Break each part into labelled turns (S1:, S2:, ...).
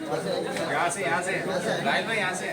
S1: यहाँ से लाइन में यहाँ से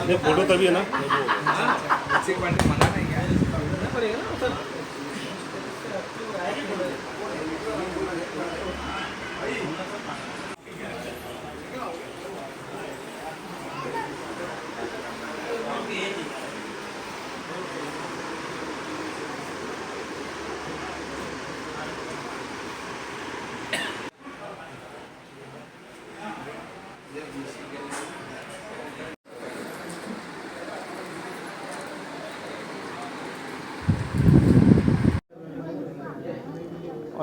S2: ये फोटो तभी है ना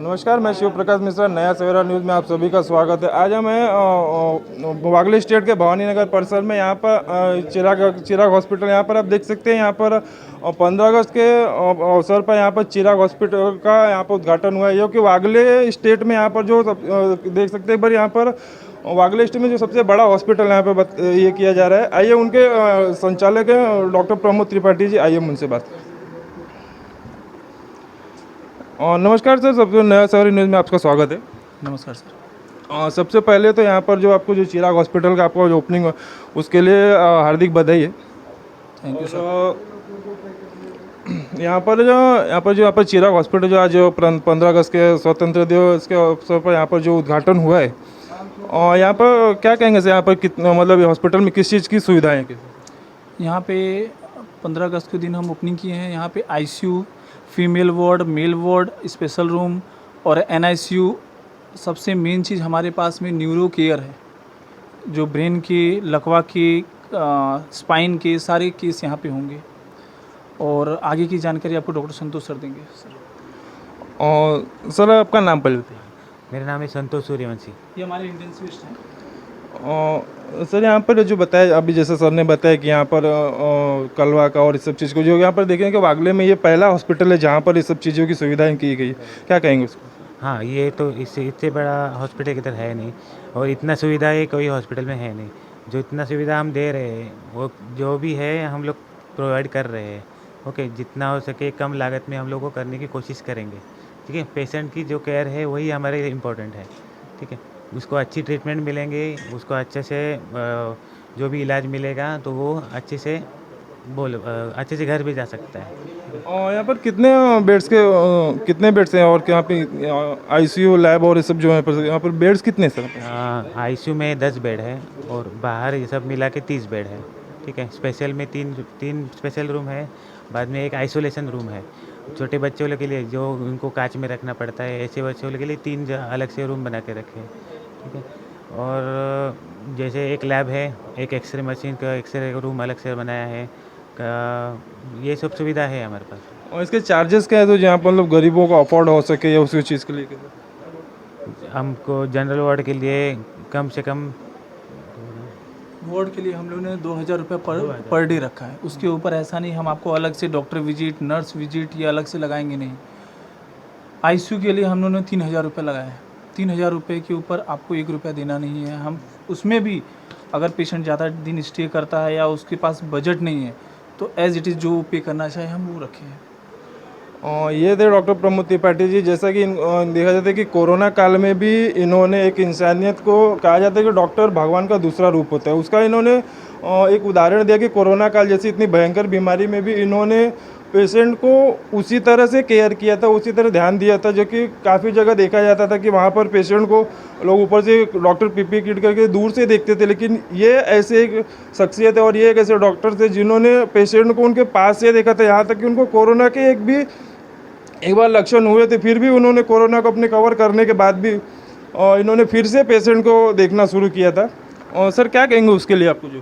S3: नमस्कार, मैं शिव प्रकाश मिश्रा, नया सवेरा न्यूज़ में आप सभी का स्वागत है। आज हम हैं वागले स्टेट के भवानी नगर परिसर में। यहाँ पर चिराग हॉस्पिटल, यहाँ पर आप देख सकते हैं। यहाँ पर 15 अगस्त के अवसर पर यहाँ पर चिराग हॉस्पिटल का यहाँ पर उद्घाटन हुआ है, जो कि वागले स्टेट में यहाँ पर जो देख सकते हैं एक बार यहाँ पर वागले स्टेट में जो सबसे बड़ा हॉस्पिटल यहाँ पर ये किया जा रहा है। आइए उनके संचालक हैं डॉक्टर प्रमोद त्रिपाठी जी, आइए उनसे बात करें। नमस्कार सर, सबसे नया सवेरा न्यूज़ में आपका स्वागत है।
S4: नमस्कार सर।
S3: सबसे पहले तो यहाँ पर जो आपको जो चिराग हॉस्पिटल का आपका जो ओपनिंग हुआ उसके लिए हार्दिक बधाई है।
S4: Thank you sir.
S3: यहाँ पर चिराग हॉस्पिटल जो आज 15 अगस्त के स्वतंत्र दिवस के अवसर पर यहाँ पर जो उद्घाटन हुआ है, और यहाँ पर क्या कहेंगे सर, यहाँ पर कितना मतलब हॉस्पिटल में किस चीज़ की सुविधाएँ हैं?
S4: यहाँ पे 15 अगस्त के दिन हम ओपनिंग किए हैं। यहाँ पे ICU, female ward, male ward, special room और एनआईसीयू। सबसे मेन चीज़ हमारे पास में न्यूरो केयर है, जो ब्रेन के, लकवा के, स्पाइन के सारे केस यहाँ पे होंगे। और आगे की जानकारी आपको डॉक्टर संतोष सर देंगे।
S3: और सर आपका नाम पहले बताइए।
S5: मेरा नाम है संतोष सूर्यवंशी।
S4: ये हमारे इंटेंसिविस्ट हैं।
S3: सर यहाँ पर जो बताया अभी, जैसे सर ने बताया कि यहाँ पर कलवा का और इस सब चीज़ को जो यहाँ पर देखें कि वागले में ये पहला हॉस्पिटल है जहाँ पर इस सब चीज़ों की सुविधाएं की गई, क्या कहेंगे उसको?
S5: हाँ, ये तो इससे बड़ा हॉस्पिटल किधर है नहीं, और इतना सुविधाएं कोई हॉस्पिटल में है नहीं। जो इतना सुविधा हम दे रहे हैं वो जो भी है हम लोग प्रोवाइड कर रहे हैं। ओके, जितना हो सके कम लागत में हम लोग को करने की कोशिश करेंगे। ठीक है, पेशेंट की जो केयर है वही हमारे इम्पोर्टेंट है। ठीक है, उसको अच्छी ट्रीटमेंट मिलेंगे, उसको अच्छे से जो भी इलाज मिलेगा तो वो अच्छे से घर भी जा सकता है।
S3: और यहाँ पर कितने बेड्स हैं, और यहाँ पे आईसीयू, लैब और ये सब जो है यहाँ पर बेड्स कितने सर?
S5: आईसीयू में 10 बेड है और बाहर ये सब मिला के 30 बेड है। ठीक है, स्पेशल में तीन स्पेशल रूम है, बाद में एक आइसोलेशन रूम है। छोटे बच्चों के लिए जो उनको कांच में रखना पड़ता है, ऐसे बच्चों के लिए 3 अलग से रूम बना के रखे हैं। ठीक है, और जैसे एक लैब है, एक एक्सरे मशीन का एक्सरे रूम अलग से बनाया है। ये सब सुविधा है हमारे पास।
S3: और इसके चार्जेस क्या है, तो जहाँ पर मतलब गरीबों को अफोर्ड हो सके या उसी चीज़ के लिए?
S5: हमको जनरल वार्ड के लिए कम से कम
S4: वार्ड के लिए हम लोगों ने 2000 रुपये पर डे रखा है। उसके ऊपर ऐसा नहीं हम आपको अलग से डॉक्टर विजिट, नर्स विजिट ये अलग से लगाएंगे नहीं। आईसीयू के लिए हम लोगों ने 3000 रुपये लगाया है। 3000 रुपये के ऊपर आपको 1 रुपया देना नहीं है। हम उसमें भी अगर पेशेंट ज़्यादा दिन स्टे करता है या उसके पास बजट नहीं है तो एज इट इज़ जो पे करना चाहे हम वो रखे हैं।
S3: और ये थे डॉक्टर प्रमोद त्रिपाठी जी। जैसा कि देखा जाता है कि कोरोना काल में भी इन्होंने एक इंसानियत को, कहा जाता है कि डॉक्टर भगवान का दूसरा रूप होता है, उसका इन्होंने एक उदाहरण दिया कि कोरोना काल जैसी इतनी भयंकर बीमारी में भी इन्होंने पेशेंट को उसी तरह से केयर किया था, उसी तरह ध्यान दिया था, जो कि काफ़ी जगह देखा जाता था कि वहाँ पर पेशेंट को लोग ऊपर से डॉक्टर पीपी किट करके दूर से देखते थे, लेकिन ये ऐसे एक शख्सियत है और ये एक ऐसे डॉक्टर थे जिन्होंने पेशेंट को उनके पास से देखा था, यहाँ तक कि उनको कोरोना के एक भी एक बार लक्षण हुए थे, फिर भी उन्होंने कोरोना को अपने कवर करने के बाद भी इन्होंने फिर से पेशेंट को देखना शुरू किया था। और सर क्या कहेंगे उसके लिए आपको? जो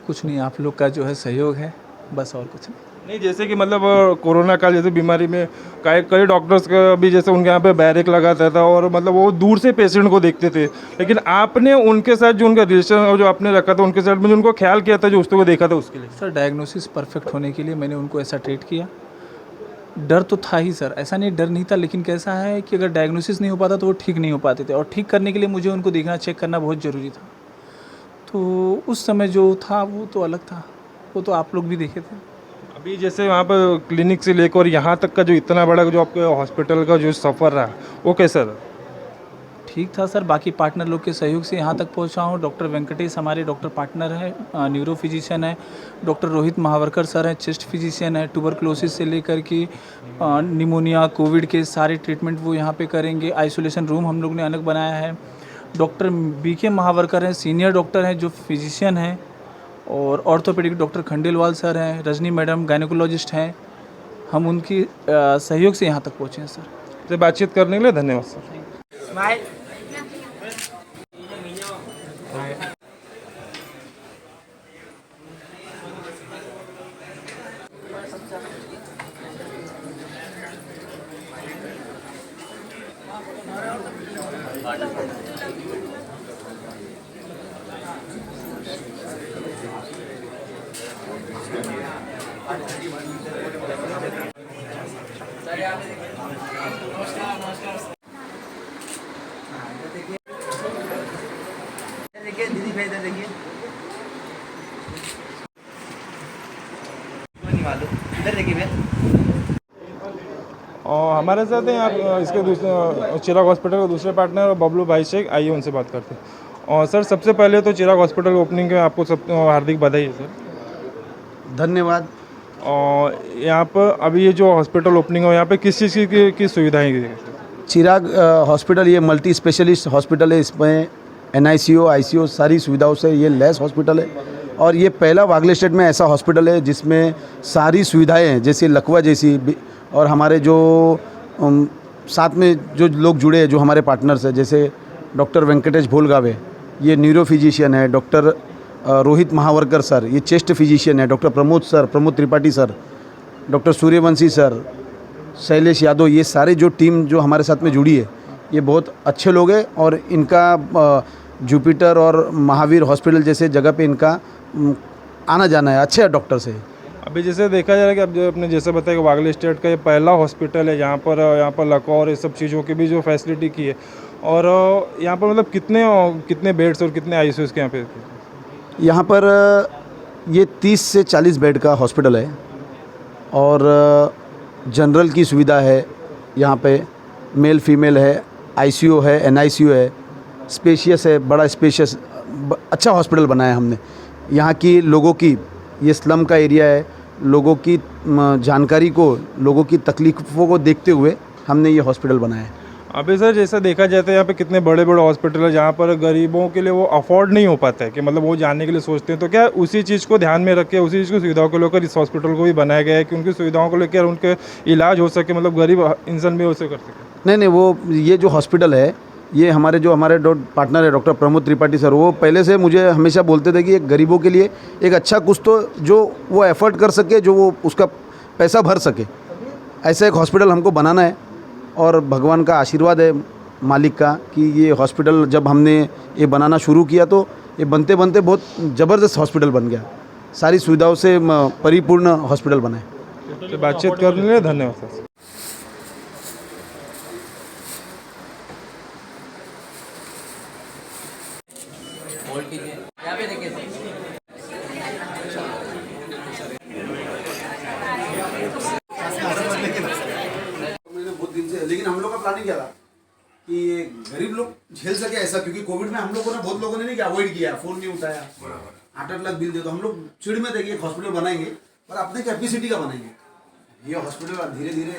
S4: कुछ नहीं, आप लोग का जो है सहयोग है, बस और कुछ नहीं।
S3: जैसे कि मतलब कोरोना काल जैसे बीमारी में कई डॉक्टर्स का भी जैसे उनके यहाँ पे बैरिक लगाता था और मतलब वो दूर से पेशेंट को देखते थे, लेकिन आपने उनके साथ जो उनका रिलेशन जो आपने रखा था उनके साथ में जो उनको ख्याल किया था, जो उसको देखा था उसके लिए।
S4: सर डायग्नोसिस परफेक्ट होने के लिए मैंने उनको ऐसा ट्रीट किया। डर तो था ही सर, ऐसा नहीं डर नहीं था, लेकिन कैसा है कि अगर डायग्नोसिस नहीं हो पाता तो वो ठीक नहीं हो पाते थे, और ठीक करने के लिए मुझे उनको देखना, चेक करना बहुत ज़रूरी था। तो उस समय जो था वो तो अलग था, वो तो आप लोग भी देखे थे।
S3: अभी जैसे वहाँ पर क्लिनिक से लेकर यहाँ तक का जो इतना बड़ा जो आपके हॉस्पिटल का जो सफ़र रहा वो कैसा रहा?
S4: ठीक था सर, बाकी पार्टनर लोग के सहयोग से यहाँ तक पहुँचा हूँ। डॉक्टर वेंकटेश हमारे डॉक्टर पार्टनर है, न्यूरो फिजिशियन है। डॉक्टर रोहित महावरकर सर हैं, चेस्ट फिजिशियन है। ट्यूबरक्लोसिस से लेकर के निमोनिया, कोविड के सारे ट्रीटमेंट वो यहाँ पे करेंगे। आइसोलेशन रूम हम लोग ने अलग बनाया है। डॉक्टर बीके महावरकर हैं, सीनियर डॉक्टर हैं जो फिजिशियन हैं। और ऑर्थोपेडिक डॉक्टर खंडेलवाल सर हैं। रजनी मैडम गायनेकोलॉजिस्ट हैं। हम उनकी सहयोग से यहाँ तक पहुँचे हैं सर।
S3: से बातचीत करने के लिए धन्यवाद सर।
S1: देखिए दीदी भाई इधर देखिए, नहीं मालूम, इधर देखिए भैया।
S3: और हमारे साथ हैं आप इसके दूसरे चिराग हॉस्पिटल के दूसरे पार्टनर बबलू भाई शेख, आइए उनसे बात करते हैं। और सर सबसे पहले तो चिराग हॉस्पिटल ओपनिंग के आपको सब हार्दिक बधाई है सर।
S6: धन्यवाद।
S3: और यहाँ पर अभी ये जो हॉस्पिटल ओपनिंग हो यहाँ पे किस चीज़ की सुविधाएँ हैं?
S6: चिराग हॉस्पिटल ये मल्टी स्पेशलिस्ट हॉस्पिटल है। इसमें NICU, ICU सारी सुविधाओं से ये लेस हॉस्पिटल है। और ये पहला वागले स्टेट में ऐसा हॉस्पिटल है जिसमें सारी सुविधाएं हैं, जैसे लकवा जैसी। और हमारे जो साथ में जो लोग जुड़े हैं, जो हमारे पार्टनर्स हैं, जैसे डॉक्टर वेंकटेश भोलगावे, ये न्यूरो फिजिशियन है। डॉक्टर रोहित महावरकर सर, ये चेस्ट फिजिशियन है। Doctor Pramod Tripathi sir, doctor Suryavanshi sir, Shailesh Yadav, ये सारे जो टीम जो हमारे साथ में जुड़ी है, ये बहुत अच्छे लोग हैं। और इनका जुपिटर और महावीर हॉस्पिटल जैसे जगह पे इनका आना जाना है, अच्छे डॉक्टर से।
S3: अभी जैसे देखा जा रहा है कि अब जो आपने जैसे बताया कि वागले स्टेट का ये पहला हॉस्पिटल है जहाँ पर लकवा और ये सब चीज़ों की भी जो फैसिलिटी की है। और यहाँ पर मतलब कितने बेड्स और कितने ICUs के यहाँ पे?
S6: यहाँ पर ये 30 से 40 बेड का हॉस्पिटल है। और जनरल की सुविधा है यहाँ पे, मेल फीमेल है, ICU है, NICU है, स्पेशियस है, बड़ा स्पेशियस, अच्छा हॉस्पिटल बनाया हमने। यहाँ की लोगों की, ये स्लम का एरिया है, लोगों की जानकारी को, लोगों की तकलीफ़ों को देखते हुए हमने ये हॉस्पिटल बनाया है।
S3: अभी सर जैसा देखा जाता है यहाँ पे कितने बड़े बड़े हॉस्पिटल है जहाँ पर गरीबों के लिए वो अफोर्ड नहीं हो पाता है कि मतलब वो जाने के लिए सोचते हैं, तो क्या उसी चीज़ को ध्यान में रख के उसी चीज़ की सुविधाओं को लेकर इस हॉस्पिटल को भी बनाया गया है कि उनकी सुविधाओं को लेकर उनके इलाज हो सके, मतलब गरीब इंसान भी उसे कर सके?
S6: नहीं, वो ये जो हॉस्पिटल है, ये हमारे पार्टनर है डॉक्टर प्रमोद त्रिपाठी सर, वो पहले से मुझे हमेशा बोलते थे कि एक गरीबों के लिए एक अच्छा कुछ तो जो वो एफर्ट कर सके, जो वो उसका पैसा भर सके, ऐसा एक हॉस्पिटल हमको बनाना है। और भगवान का आशीर्वाद है मालिक का कि ये हॉस्पिटल जब हमने ये बनाना शुरू किया तो ये बनते बनते बहुत ज़बरदस्त हॉस्पिटल बन गया, सारी सुविधाओं से परिपूर्ण हॉस्पिटल बना है।
S3: तो बातचीत करने के लिए धन्यवाद सर।
S1: यहाँ पे देखिए सर।
S6: बहुत दिन से, लेकिन हम लोग का प्लानिंग क्या था कि ये गरीब लोग झेल सके ऐसा, क्योंकि कोविड में हम लोगों ने, बहुत लोगों ने नहीं अवॉइड किया, फोन नहीं उठाया, 8-8 लाख बिल दे, तो हम लोग चिड़ में थे कि एक हॉस्पिटल बनाएंगे पर अपने कैपेसिटी का बनाएंगे। ये हॉस्पिटल धीरे धीरे,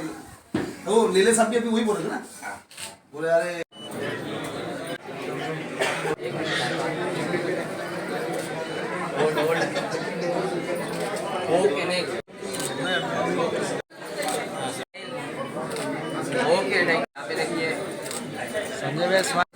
S6: तो लेले साहब भी अभी वही बोले थे ना, बोले अरे
S1: ओके नेक्स्ट। है